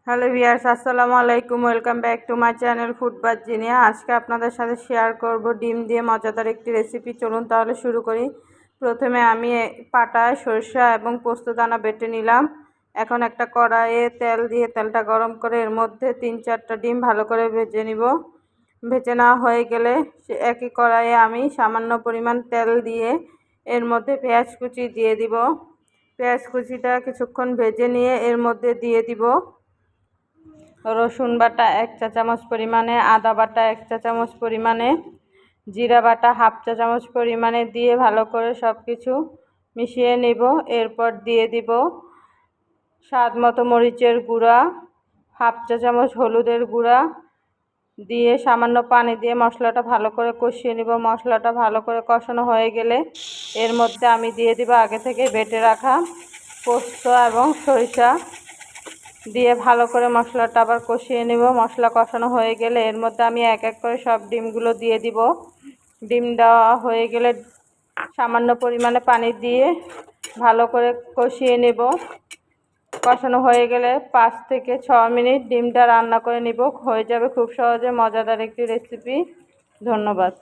Hello viewers, আসসালামু আলাইকুম। Welcome back to my channel food Zinnia. আজকে আপনাদের সাথে শেয়ার করব ডিম দিয়ে মজাদার একটি রেসিপি। চলুন তাহলে শুরু করি। প্রথমে আমি পাটায় সরষা এবং পোস্তদানা বেটে নিলাম। এখন একটা কড়াইয়ে তেল দিয়ে তেলটা গরম করে এর মধ্যে 3-4টা ডিম ভালো করে ভেজে নিব। ভেজে নেওয়া হয়ে গেলে একই কড়াইয়ে আমি সামান্য পরিমাণ তেল দিয়ে এর মধ্যে পেঁয়াজ কুচি দিয়ে দিব। পেঁয়াজ কুচিটা কিছুক্ষণ ভেজে নিয়ে এর মধ্যে দিয়ে দিব রসুন বাটা 1 চা চামচ পরিমাণে, আদা বাটা 1 চা চামচ পরিমাণে, জিরা বাটা 1/2 চা চামচ পরিমাণে দিয়ে ভালো করে সব কিছু মিশিয়ে নেব। এরপর দিয়ে দিব স্বাদ মতো মরিচের গুঁড়া, 1/2 চা চামচ হলুদের গুঁড়া দিয়ে সামান্য পানি দিয়ে মশলাটা ভালো করে কষিয়ে নেব। মশলাটা ভালো করে কষানো হয়ে গেলে এর মধ্যে আমি দিয়ে দিব আগে থেকে বেটে রাখা পোস্ত এবং সরিষা দিয়ে ভালো করে মশলাটা আবার কষিয়ে নেব। মশলা কষানো হয়ে গেলে এর মধ্যে আমি এক এক করে সব ডিমগুলো দিয়ে দিব। ডিম দেওয়া হয়ে গেলে সামান্য পরিমাণে পানি দিয়ে ভালো করে কষিয়ে নেব। কষানো হয়ে গেলে 5 থেকে 6 মিনিট ডিমটা রান্না করে নেব। হয়ে যাবে খুব সহজে মজাদার একটি রেসিপি। ধন্যবাদ।